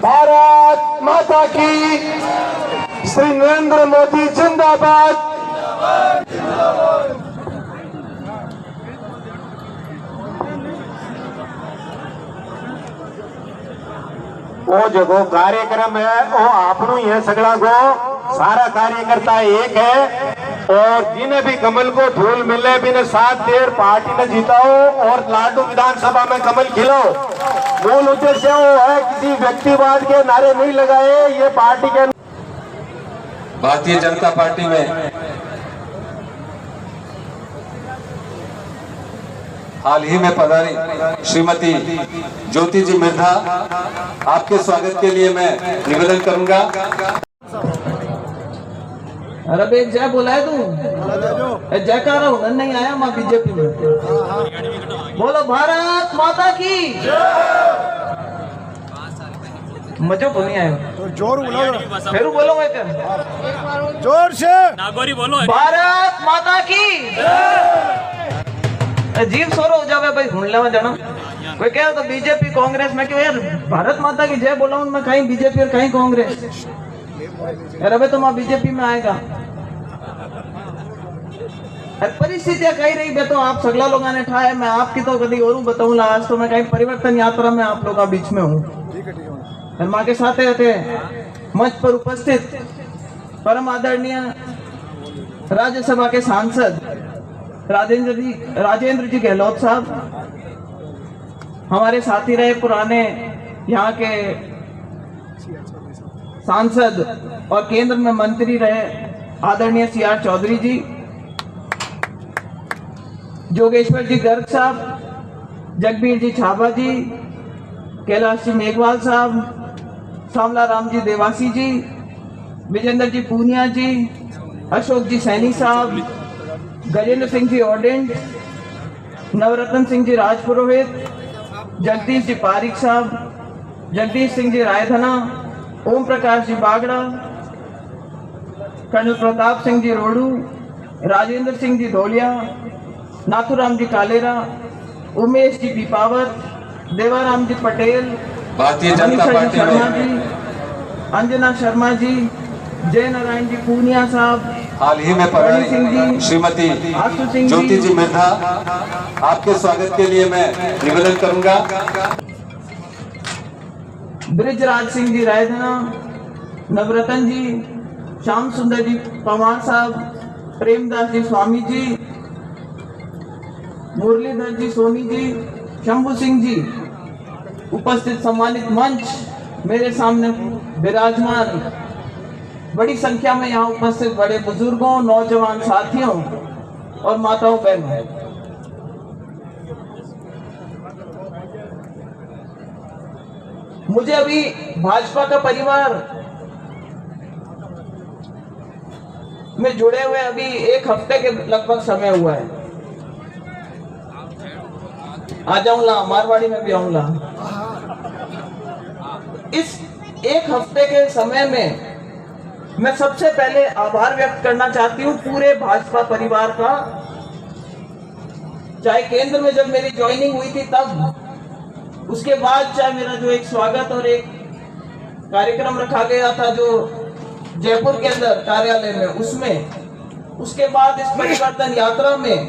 भारत माता की, श्री नरेंद्र मोदी जिंदाबाद। वो जो कार्यक्रम है वो आपनों ही है, सगड़ा को सारा कार्यकर्ता एक है। और जिन्हें भी कमल को फूल मिले बिना साथ देर पार्टी ने जीताओ और लाडू विधानसभा में कमल खिलाओ। मूल उद्देश्य वो है किसी व्यक्तिवाद के नारे नहीं लगाए। ये पार्टी के भारतीय जनता पार्टी में हाल ही में पधारी श्रीमती ज्योति जी मिर्धा, आपके स्वागत के लिए मैं निवेदन करूंगा। अरे बे जय बोला है तू, जयकारा होना नहीं आया माँ बीजेपी में। बोलो भारत माता की। मजा को नहीं आया तो जोर बोलो, फिर बोलो मैं क्या जोर से नागौरी बोलो। भारत माता की। अजीब सोरो हो जावे भाई, ढूंढ ले जाना। कोई कहे तो बीजेपी कांग्रेस में, क्यों यार भारत माता की जय बोला मैं, कहीं बीजेपी और कहीं कांग्रेस। यार अबे तो मैं बीजेपी में आएगा। परिस्थितियां कही रही बे, तो आप सगला लोगों ने ठाए, मैं आपकी तो कभी और बताऊंगा। आज तो मैं कहीं परिवर्तन यात्रा में आप लोगों के बीच में हूँ। माँ के साथ रहते मंच पर उपस्थित परम आदरणीय राज्यसभा के सांसद राजेंद्र जी गहलोत साहब, हमारे साथी रहे पुराने यहाँ के सांसद और केंद्र में मंत्री रहे आदरणीय CR चौधरी जी, जोगेश्वर जी गर्ग साहब, जगबीर जी छाबा जी, कैलाश जी मेघवाल साहब, श्यामला राम जी देवासी जी, विजेंद्र जी पूनिया जी, अशोक जी सैनी साहब, गजेंद्र सिंह जी ऑर्डेंट, नवरत्न सिंह जी राजपुरोहित, जगदीश जी पारिक साहब, जगदीश सिंह जी रायधना, ओम प्रकाश जी बागड़ा, कर्नल प्रताप सिंह जी रोडू, राजेंद्र सिंह जी धोलिया, नाथुराम जी कालेरा, उमेश जी पिपावत, देवाराम जी पटेल, भारतीय जनता पार्टी शर्मा में जी, अंजना शर्मा जी, जय नारायण जी पूनिया साहब, हाल ही में पधारी श्रीमती ज्योति जी मिर्धा, आपके स्वागत के लिए मैं निवेदन करूंगा। ब्रिजराज सिंह जी रायधना, नवरतन जी, श्याम सुंदर जी पवार साहब, प्रेमदास जी स्वामी जी, मुरलीधर जी सोनी जी, शंभू सिंह जी, उपस्थित सम्मानित मंच, मेरे सामने विराजमान बड़ी संख्या में यहाँ उपस्थित बड़े बुजुर्गों, नौजवान साथियों और माताओं बहनों, मुझे अभी भाजपा का परिवार में जुड़े हुए अभी 1 हफ्ते के लगभग समय हुआ है। आ जाऊंगा, मारवाड़ी में भी आऊंगा। इस 1 हफ्ते के समय में मैं सबसे पहले आभार व्यक्त करना चाहती हूँ पूरे भाजपा परिवार का। चाहे केंद्र में जब मेरी ज्वाइनिंग हुई थी तब, उसके बाद चाहे मेरा जो एक स्वागत और एक कार्यक्रम रखा गया था जो जयपुर के अंदर कार्यालय में, उसमें, उसके बाद इस परिवर्तन यात्रा में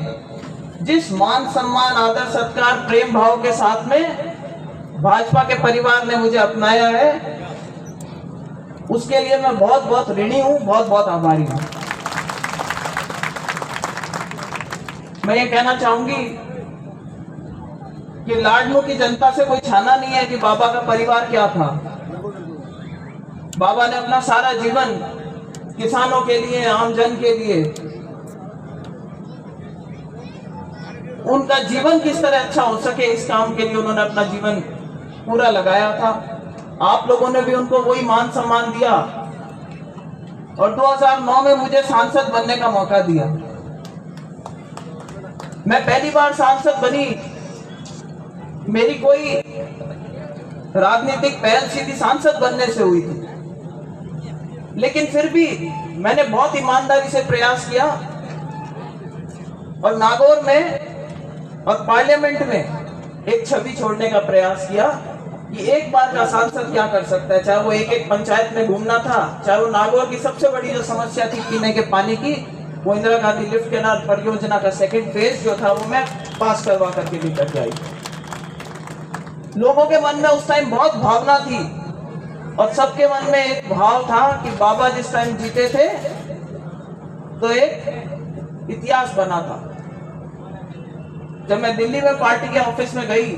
जिस मान सम्मान आदर सत्कार प्रेम भाव के साथ में भाजपा के परिवार ने मुझे अपनाया है, उसके लिए मैं बहुत बहुत ऋणी हूं, बहुत बहुत आभारी हूं। मैं ये कहना चाहूंगी कि लाडनू की जनता से कोई छाना नहीं है कि बाबा का परिवार क्या था। बाबा ने अपना सारा जीवन किसानों के लिए, आम जन के लिए, उनका जीवन किस तरह अच्छा हो सके इस काम के लिए उन्होंने अपना जीवन पूरा लगाया था। आप लोगों ने भी उनको वही मान सम्मान दिया और 2009 में मुझे सांसद बनने का मौका दिया। मैं पहली बार सांसद बनी, मेरी कोई राजनीतिक पहल सीधी सांसद बनने से हुई थी, लेकिन फिर भी मैंने बहुत ईमानदारी से प्रयास किया और नागौर में और पार्लियामेंट में एक छवि छोड़ने का प्रयास किया। कि एक बार का सांसद क्या कर सकता है, चाहे वो एक एक पंचायत में घूमना था, चाहे वो नागौर की सबसे बड़ी जो समस्या थी पीने के पानी की, वो इंदिरा गांधी लिफ्ट कैनाल परियोजना का सेकंड फेज जो था वो मैं पास करवा करके भी करके आई। लोगों के मन में उस टाइम बहुत भावना थी और सबके मन में एक भाव था कि बाबा जिस टाइम जीते थे तो एक इतिहास बना था। जब मैं दिल्ली में पार्टी के ऑफिस में गई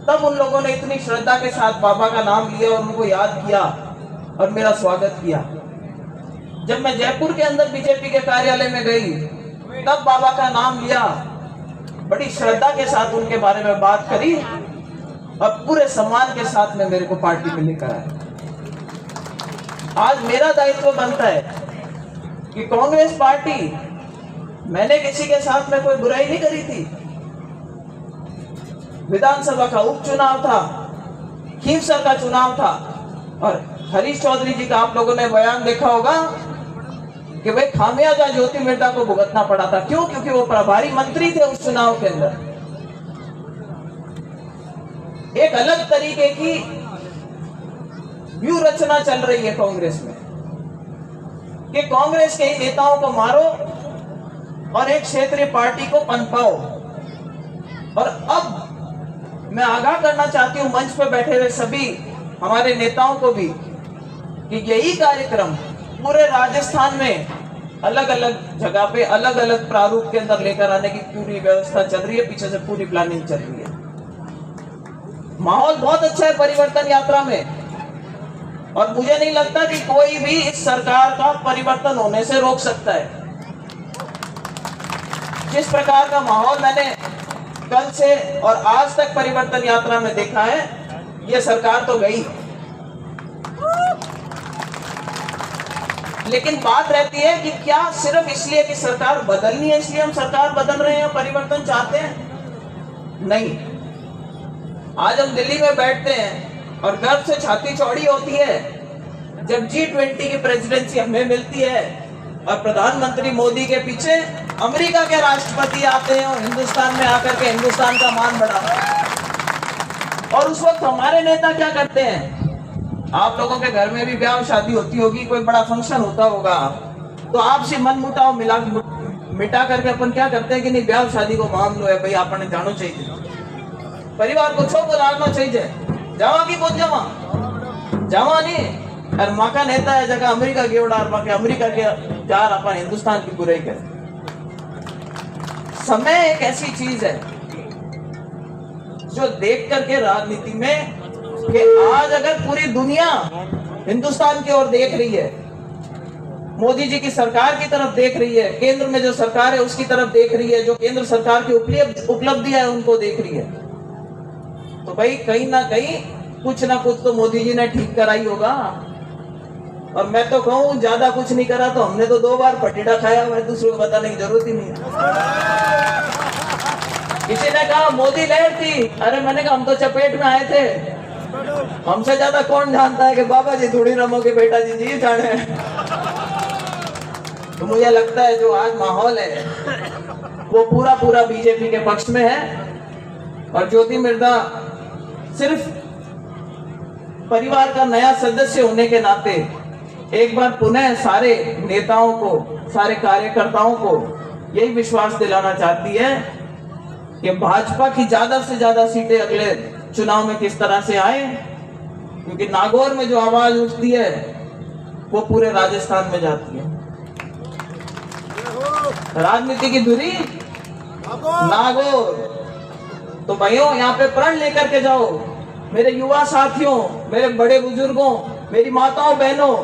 तब उन लोगों ने इतनी श्रद्धा के साथ बाबा का नाम लिया और उनको याद किया और मेरा स्वागत किया। जब मैं जयपुर के अंदर बीजेपी के कार्यालय में गई तब बाबा का नाम लिया, बड़ी श्रद्धा के साथ उनके बारे में बात करी और पूरे सम्मान के साथ में मेरे को पार्टी में लेकर आए। आज मेरा दायित्व बनता है कि कांग्रेस पार्टी, मैंने किसी के साथ में कोई बुराई नहीं करी थी। विधानसभा का उपचुनाव था, खींवसर का चुनाव था और हरीश चौधरी जी का आप लोगों ने बयान देखा होगा कि भाई खामियाजा ज्योति मिर्धा को भुगतना पड़ा था। क्यों? क्योंकि वो प्रभारी मंत्री थे उस चुनाव के अंदर। एक अलग तरीके की व्यूह रचना चल रही है कांग्रेस में कि कांग्रेस के नेताओं को मारो और एक क्षेत्रीय पार्टी को पनपाओ। और अब मैं आगाह करना चाहती हूं मंच पर बैठे हुए सभी हमारे नेताओं को भी कि यही कार्यक्रम पूरे राजस्थान में अलग अलग जगह पे अलग अलग प्रारूप के अंदर लेकर आने की पूरी व्यवस्था चल रही है, पीछे से पूरी प्लानिंग चल रही है। माहौल बहुत अच्छा है परिवर्तन यात्रा में और मुझे नहीं लगता कि कोई भी इस सरकार का परिवर्तन होने से रोक सकता है। जिस प्रकार का माहौल मैंने कल से और आज तक परिवर्तन यात्रा में देखा है, ये सरकार तो गई, लेकिन बात रहती है कि क्या सिर्फ इसलिए कि सरकार बदलनी है इसलिए हम सरकार बदल रहे हैं, परिवर्तन चाहते हैं? नहीं। आज हम दिल्ली में बैठते हैं और गर्व से छाती चौड़ी होती है जब G20 की प्रेसिडेंसी हमें मिलती है और प्रधानमंत्री मोदी के पीछे अमेरिका के राष्ट्रपति आते हैं और हिंदुस्तान में आकर के हिंदुस्तान का मान बढ़ाते हैं। और उस वक्त हमारे नेता क्या करते हैं? आप लोगों के घर में भी ब्याह शादी होती होगी, कोई बड़ा फंक्शन होता होगा, तो आपसे मन मुटाव मिटा करके अपन क्या करते हैं कि नहीं ब्याह शादी को मान लो है भाई, आपने जानो चाहिए, परिवार को छो बुलाना चाहिए, जावा की बोझ जावा नहीं। और माँ का नेता है जगह अमेरिका की ओर अमेरिका के चार अपन हिंदुस्तान की बुराई करें। समय एक ऐसी चीज है जो देख करके राजनीति में कि आज अगर पूरी दुनिया हिंदुस्तान की ओर देख रही है, मोदी जी की सरकार की तरफ देख रही है, केंद्र में जो सरकार है उसकी तरफ देख रही है, जो केंद्र सरकार की उपलब्धियां है उनको देख रही है, तो भाई कहीं ना कुछ तो मोदी जी ने ठीक कराई होगा। और मैं तो कहूँ ज्यादा कुछ नहीं करा तो हमने तो 2 बार पटेटा खाया हुआ है, दूसरों को बताने की जरूरत ही नहीं है। किसी ने कहा मोदी लहर थी, अरे मैंने कहा हम तो चपेट में आए थे, हमसे ज्यादा कौन जानता है कि बाबा जी थोड़ी रमो के बेटा जी जाने। तो मुझे लगता है जो आज माहौल है वो पूरा बीजेपी के पक्ष में है और ज्योति मिर्धा सिर्फ परिवार का नया सदस्य होने के नाते एक बार पुनः सारे नेताओं को, सारे कार्यकर्ताओं को यही विश्वास दिलाना चाहती है कि भाजपा की ज्यादा से ज्यादा सीटें अगले चुनाव में किस तरह से आए, क्योंकि नागौर में जो आवाज उठती है वो पूरे राजस्थान में जाती है। राजनीति की धुरी नागौर। तो भाइयों यहाँ पे प्रण लेकर के जाओ, मेरे युवा साथियों, मेरे बड़े बुजुर्गों, मेरी माताओं बहनों,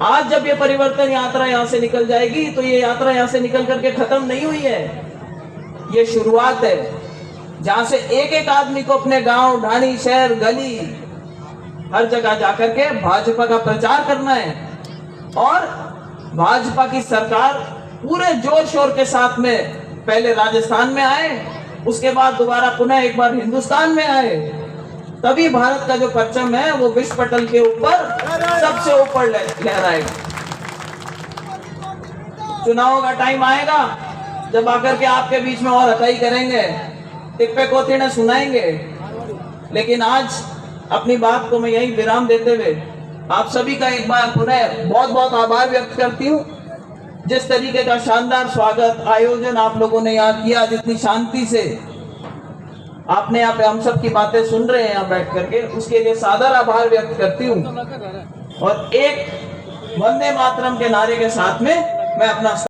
आज जब ये परिवर्तन यात्रा यहाँ से निकल जाएगी तो ये यात्रा यहाँ से निकल करके खत्म नहीं हुई है, ये शुरुआत है, जहां से एक एक आदमी को अपने गांव, ढाणी, शहर, गली, हर जगह जाकर के भाजपा का प्रचार करना है और भाजपा की सरकार पूरे जोर शोर के साथ में पहले राजस्थान में आए, उसके बाद दोबारा पुनः एक बार हिंदुस्तान में आए, तभी भारत का जो परचम है वो विश्व पटल के ऊपर सबसे ऊपर लहराएगा। चुनावों का टाइम आएगा जब आकर के आपके बीच में और हथाई करेंगे, टिप्पे कोतीने सुनाएंगे लेकिन आज अपनी बात को मैं यही विराम देते हुए आप सभी का एक बार पुनः बहुत बहुत आभार व्यक्त करती हूँ। जिस तरीके का शानदार स्वागत आयोजन आप लोगों ने यहाँ किया, जितनी शांति से आपने यहाँ पे हम सब की बातें सुन रहे हैं यहाँ बैठ करके, उसके लिए सादर आभार व्यक्त करती हूँ। और एक वंदे मातरम के नारे के साथ में मैं अपना